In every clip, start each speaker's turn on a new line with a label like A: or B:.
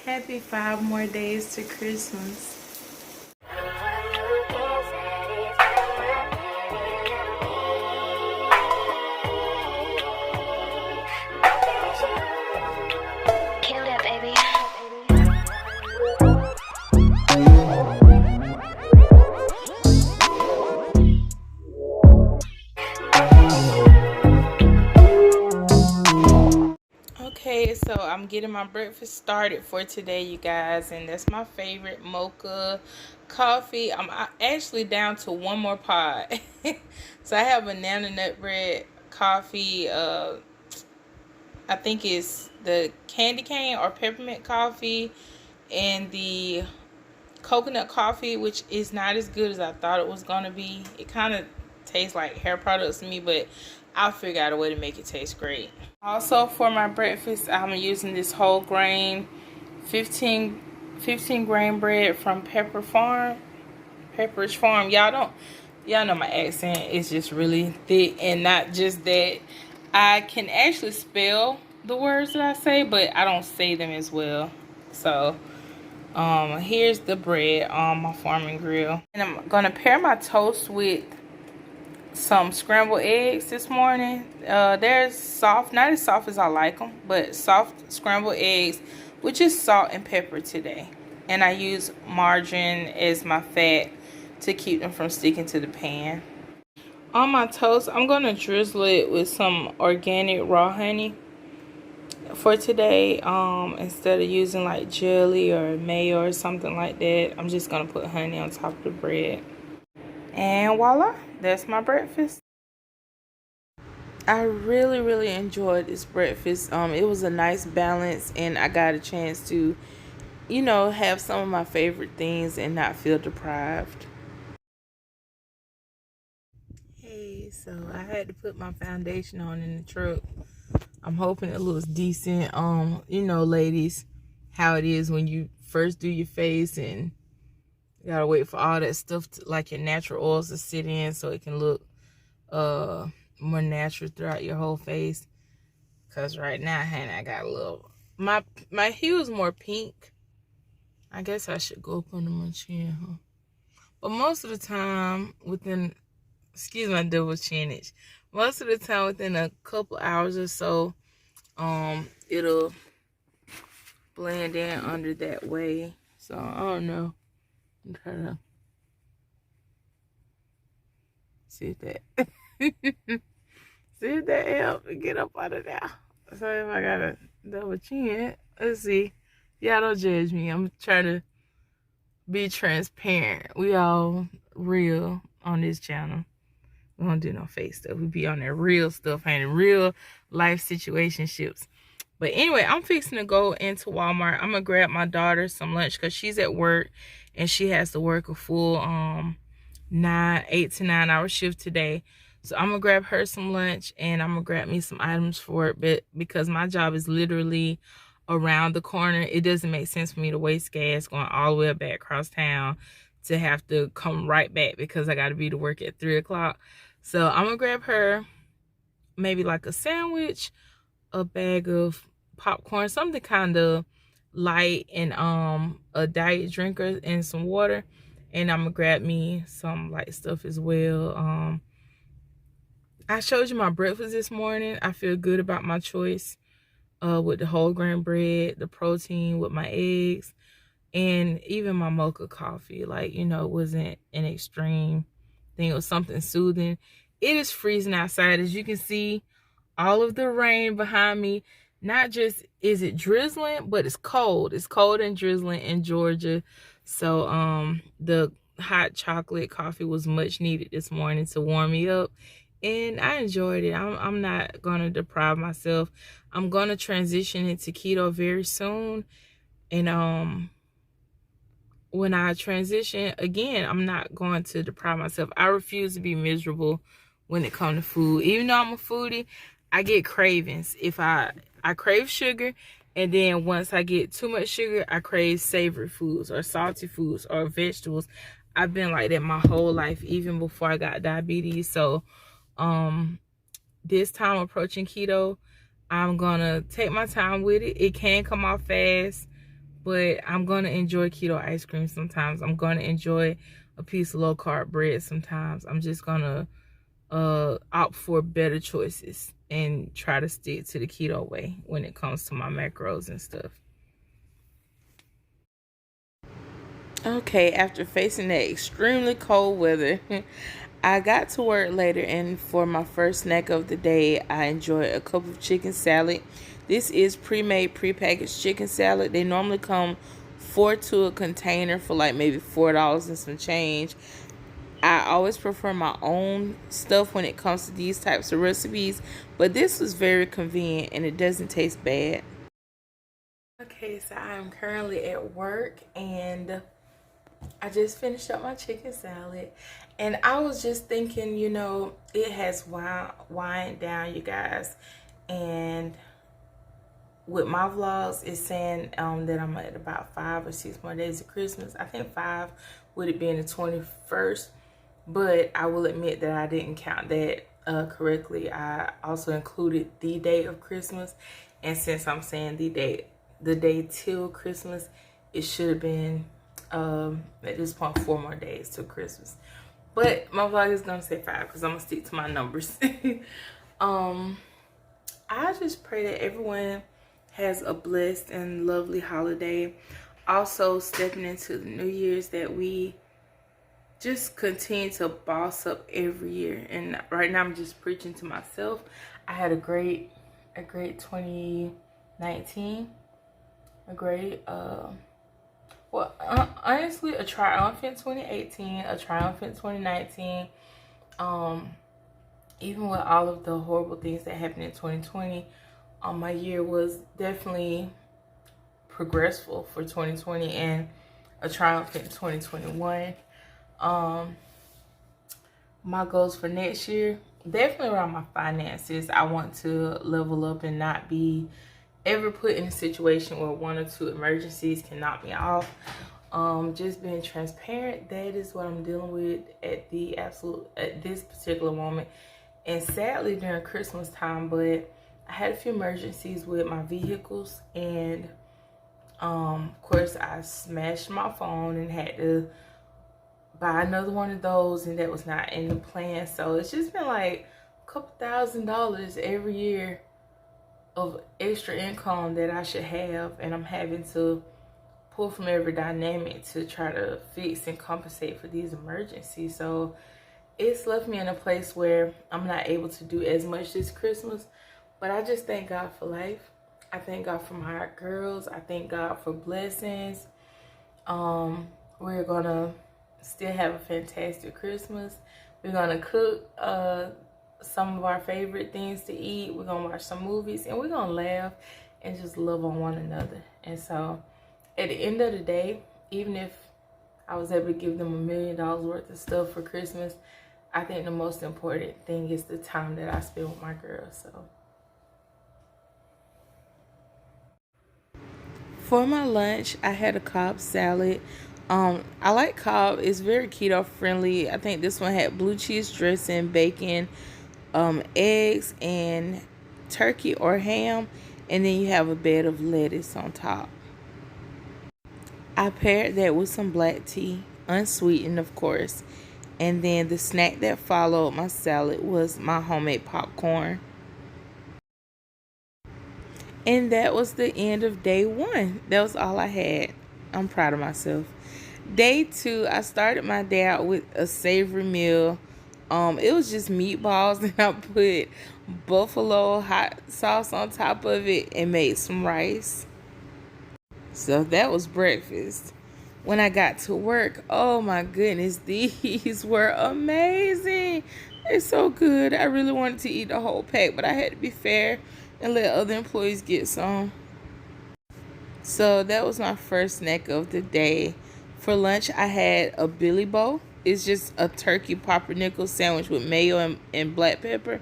A: Happy 5 more days to Christmas.
B: Kill that, baby.
A: Okay, so I'm getting my breakfast started for today, you guys, and that's my favorite mocha coffee. I'm actually down to one more pod. So I have banana nut bread coffee. I think it's the candy cane or peppermint coffee, and the coconut coffee, which is not as good as I thought it was gonna be. It kind of tastes like hair products to me, but I'll figure out a way to make it taste great. Also, for my breakfast, I'm using this whole grain 15 grain bread from Pepperidge Farm. Y'all know my accent is just really thick, and not just that, I can actually spell the words that I say, but I don't say them as well. So here's the bread on my farming grill, and I'm gonna pair my toast with some scrambled eggs this morning. They're soft, not as soft as I like them, but soft scrambled eggs with just salt and pepper today. And I use margarine as my fat to keep them from sticking to the pan. On my toast, I'm gonna drizzle it with some organic raw honey for today. Instead of using like jelly or mayo or something like that, I'm just gonna put honey on top of the bread. And voila, that's my breakfast. I really enjoyed this breakfast. It was a nice balance, and I got a chance to, have some of my favorite things and not feel deprived. Hey, so I had to put my foundation on in the truck. I'm hoping it looks decent. Ladies, how it is when you first do your face and you gotta wait for all that stuff to, like your natural oils, to sit in so it can look more natural throughout your whole face. Cause right now, honey, I got a little, my hue is more pink. I guess I should go up under my chin, huh? But most of the time, excuse my double chinage, most of the time within a couple hours or so, it'll blend in under that way. So I don't know. I'm trying to see if that see if that helps me get up out of there. So if I got a double chin, let's see. Y'all don't judge me. I'm trying to be transparent. We all real on this channel. We don't do no fake stuff. We be on that real stuff and real life situationships. But anyway, I'm fixing to go into Walmart. I'm gonna grab my daughter some lunch because she's at work and she has to work a full 8 to 9 hour shift today. So I'm gonna grab her some lunch, and I'm gonna grab me some items for it. But because my job is literally around the corner, it doesn't make sense for me to waste gas going all the way back across town to have to come right back because I got to be to work at 3 o'clock. So I'm gonna grab her maybe like a sandwich, a bag of popcorn, something kind of light, and a diet drinker and some water. And I'm gonna grab me some light stuff as well. I showed you my breakfast this morning. I feel good about my choice with the whole grain bread, the protein with my eggs, and even my mocha coffee. Like, it wasn't an extreme thing. It was something soothing. It is freezing outside, as you can see. All of the rain behind me. Not just is it drizzling, but it's cold. It's cold and drizzling in Georgia. So the hot chocolate coffee was much needed this morning to warm me up, and I enjoyed it. I'm not gonna deprive myself. I'm gonna transition into keto very soon, and when I transition again, I'm not going to deprive myself. I refuse to be miserable when it comes to food. Even though I'm a foodie, I get cravings. If I crave sugar, and then once I get too much sugar, I crave savory foods or salty foods or vegetables. I've been like that my whole life, even before I got diabetes. So this time approaching keto, I'm gonna take my time with it. It can come off fast, but I'm going to enjoy keto ice cream sometimes. I'm going to enjoy a piece of low-carb bread sometimes. I'm just going to opt for better choices and try to stick to the keto way when it comes to my macros and stuff. Okay, after facing that extremely cold weather, I got to work later, and for my first snack of the day, I enjoyed a cup of chicken salad. This is pre-made, pre-packaged chicken salad. They normally come 4 to a container for like maybe $4 and some change. I always prefer my own stuff when it comes to these types of recipes, but this was very convenient and it doesn't taste bad. Okay, so I'm currently at work and I just finished up my chicken salad, and I was just thinking, you know, it has wind down, you guys, and with my vlogs, it's saying that I'm at about 5 or 6 more days of Christmas. I think 5 would it be in the 21st, but I will admit that I didn't count that correctly. I also included the day of Christmas, and since I'm saying the day till Christmas, it should have been at this point 4 more days till Christmas, but my vlog is gonna say 5 because I'm gonna stick to my numbers. I just pray that everyone has a blessed and lovely holiday. Also, stepping into the New Year's, that we just continue to boss up every year. And right now I'm just preaching to myself. I had a great 2019, a great well, honestly, a triumphant 2018, a triumphant 2019. Even with all of the horrible things that happened in 2020, my year was definitely progressful for 2020 and a triumphant 2021. My goals for next year, definitely around my finances. I want to level up and not be ever put in a situation where 1 or 2 emergencies can knock me off. Just being transparent, that is what I'm dealing with at this particular moment. And sadly during Christmas time, but I had a few emergencies with my vehicles, and of course I smashed my phone and had to buy another one of those, and that was not in the plan. So it's just been like a couple $1,000s every year of extra income that I should have, and I'm having to pull from every dynamic to try to fix and compensate for these emergencies. So it's left me in a place where I'm not able to do as much this Christmas, but I just thank God for life. I thank God for my girls. I thank God for blessings. We're gonna still have a fantastic Christmas. We're gonna cook some of our favorite things to eat. We're gonna watch some movies, and we're gonna laugh and just love on one another. And so at the end of the day, even if I was able to give them $1 million worth of stuff for Christmas, I think the most important thing is the time that I spend with my girls. So for my lunch, I had a Cobb salad. I like Cobb. It's very keto friendly. I think this one had blue cheese dressing, bacon, eggs, and turkey or ham, and then you have a bed of lettuce on top. I paired that with some black tea, unsweetened of course, and then the snack that followed my salad was my homemade popcorn. And that was the end of day 1. That was all I had. I'm proud of myself. Day 2, I started my day out with a savory meal. It was just meatballs, and I put buffalo hot sauce on top of it and made some rice. So that was breakfast. When I got to work, oh my goodness, these were amazing. They're so good. I really wanted to eat the whole pack, but I had to be fair and let other employees get some. So that was my first snack of the day. For lunch, I had a Billy Bow. It's just a turkey pumpernickel sandwich with mayo and black pepper.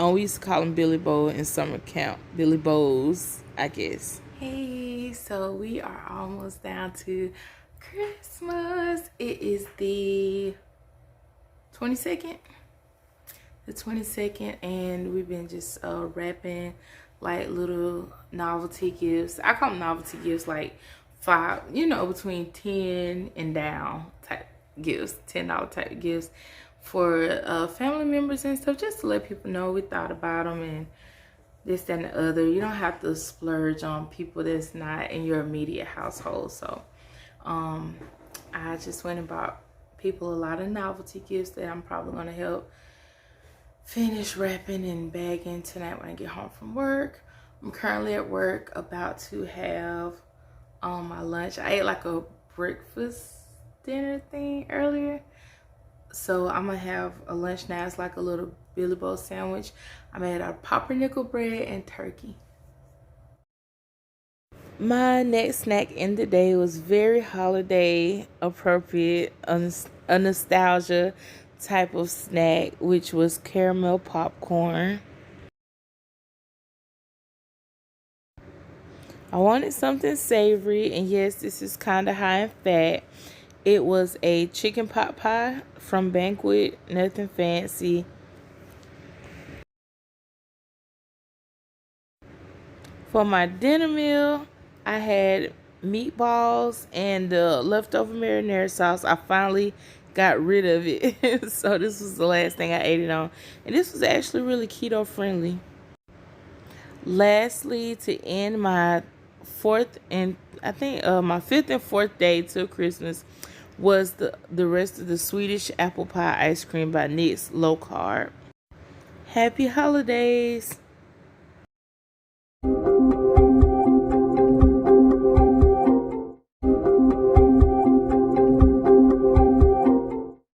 A: We used to call them Billy Bow in summer camp. Billy Bows, I guess. Hey, so we are almost down to Christmas. It is the 22nd. The 22nd, and we've been just wrapping like little novelty gifts. I call them novelty gifts, like five, between 10 and down type gifts, $10 type gifts for family members and stuff, just to let people know we thought about them and this, that, and the other. You don't have to splurge on people that's not in your immediate household. So I just went and bought people a lot of novelty gifts that I'm probably going to help finish wrapping and bagging tonight when I get home from work. I'm currently at work about to have my lunch. I ate like a breakfast dinner thing earlier, so I'm gonna have a lunch now. It's like a little Billy Bowl sandwich. I made out of pumpernickel bread and turkey. My next snack in the day was very holiday appropriate, a nostalgia type of snack, which was caramel popcorn. I wanted something savory, and yes, this is kind of high in fat. It was a chicken pot pie from Banquet, nothing fancy. For my dinner meal, I had meatballs and the leftover marinara sauce. I finally got rid of it. So this was the last thing I ate it on. And this was actually really keto friendly. Lastly, to end my my fifth and fourth day till Christmas was the rest of the Swedish apple pie ice cream by NYX low carb. Happy holidays.